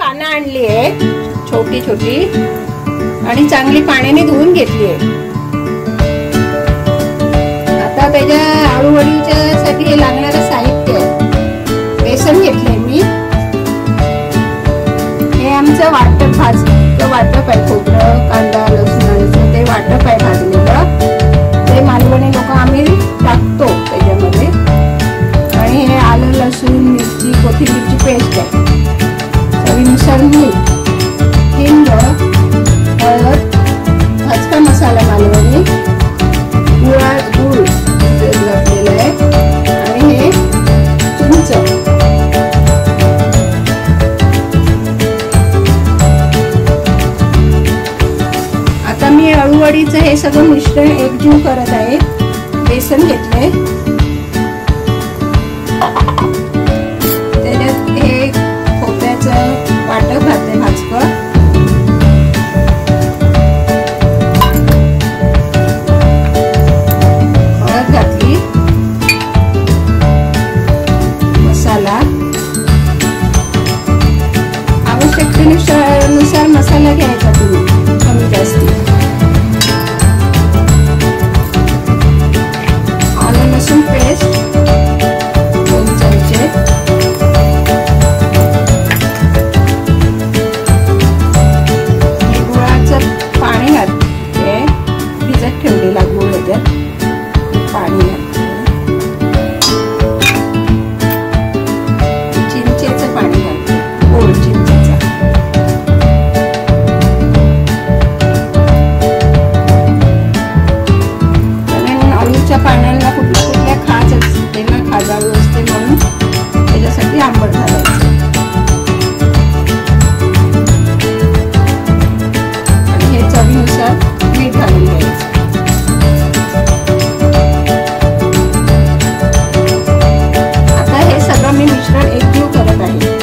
पानं आणली आहेत छोटी छोटी आणि चांगली पाण्याने धुवून घेतली आहे. आता त्याच्या आळूवडीच्या साठी लागणारं साहित्य आहे. बेसन घेतलंय मी. हे आमचं वाटप वाटप आहे. खोबरं, कांदा, लसूण ते वाटप आहे भाजलेलं. ते मालवणी लोक आम्ही टाकतो त्याच्यामध्ये. आणि हे आलं, लसूण, मिरची, कोथिंबीरची पेस्ट आहे. चवीनुसार मीठ, हिंग, हळद, भाजका मसाला मालवणी, गूळ घातलेलं आहे आणि हे चिंच. आता मी अळूवडीचं हे सगळं मिश्रण एकजीव करत आहे. बेसन घेतलंय, त्याच्यात हे खोबऱ्याचं वाटप घातलंय भाजकं. हळद घातली, मसाला आवश्यकतेनुसार मसाला घ्यायचा तुम्ही कमी जास्ती. आलं लसूण पेस्ट 2 चमचे. हे गुळाचं पाणी घातले, भिजत ठेवलेला गुळ ह्याच्यात पाणी घातले. चिंचेचं पाणी घातले, गोड चिंचेचा. अळूच्या पानांना कुठल्या खाज असते ना, खाजाळू असते म्हणून त्याच्यासाठी आंबट घालायचं. आणि हे चवीनुसार मीठ घालून घ्यायचं. आता हे सगळं मी मिश्रण एकजीव करत आहे.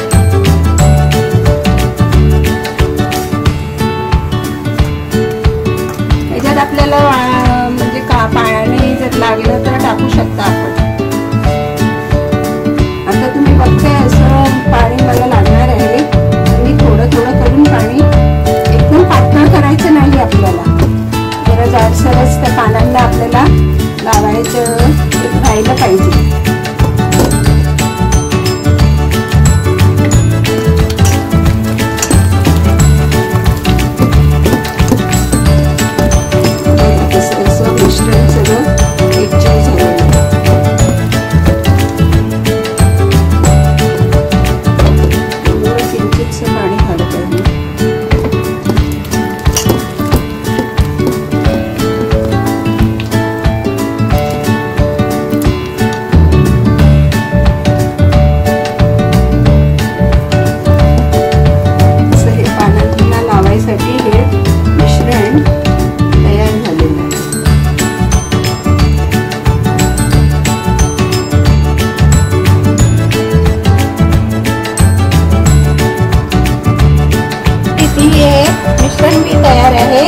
ह्याच्यात आपल्याला म्हणजे पाण्याने जर लागलं तर टाकू शकता आपण. आता तुम्ही बघताय असं पाणी मला लागणार आहे. मी थोडं थोडं करून पाणी एकदम पातळ करायचं नाही आपल्याला. जरा जाडसरच त्या पानांना आपल्याला लावायचं राहिलं पाहिजे. मिश्रण मी तयार आहे.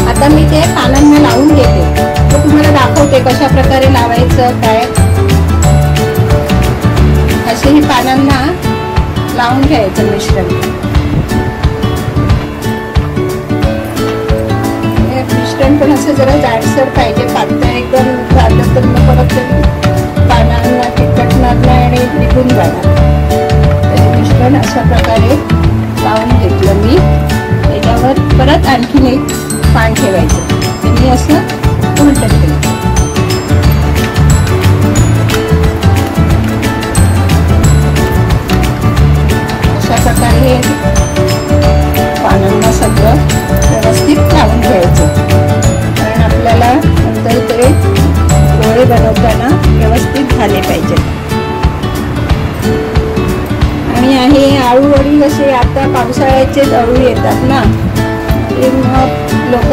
आता मी ते पानांना लावून घेते. तर तुम्हाला दाखवते कशा प्रकारे लावायचं काय. असे हे पानांना लावून घ्यायचं मिश्रण. हे मिश्रण पण असं जरा जाडसर पाहिजे. पातळ एकदम झालं तर मग परत पानांना चिकटणार नाही आणि निघून जाणार. तर मिश्रण अशा प्रकारे लावून घेतलं मी. त्याच्यावर परत आणखीन एक पान ठेवायचं. मी असं उलट केलं. अशा प्रकारे पानांना सगळं व्यवस्थित लावून घ्यायचं. कारण आपल्याला नंतर ते गोळे बनवताना व्यवस्थित झाले पाहिजेत. आणि आहे आळूवडी कसे आता पावसाळ्याचेच अळू येतात ना, ते मग लोक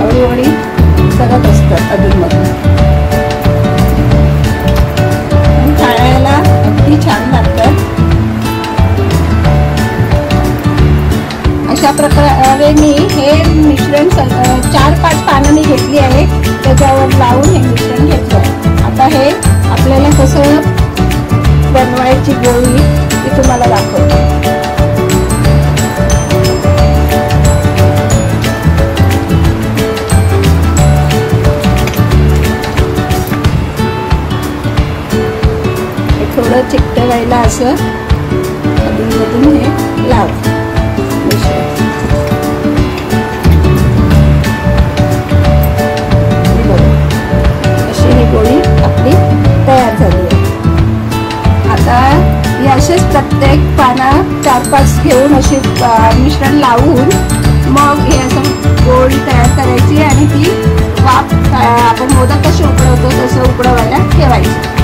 अळूवडी करत असतात अधूनमधून. खायला अगदी छान लागतात. अशा प्रकारे मी हे मिश्रण 4-5 पानं मी घेतली आहे. त्याच्यावर लावून हे मिश्रण घेतलं आहे. आता हे आपल्याला कसं बनवायची गोळी ती तुम्हाला दाखवते. घट्ट व्हायला असं अधूनमधून हे लावा मिश्रण. अशी ही पोळी आपली तयार झाली आहे. आता हे असेच प्रत्येक पाना 4-5 घेऊन अशी मिश्रण लावून मग हे असं पोळी तयार करायची आणि ती वाफ आपण मोदक कशी उकडवतो तसं उकडवायला ठेवायची.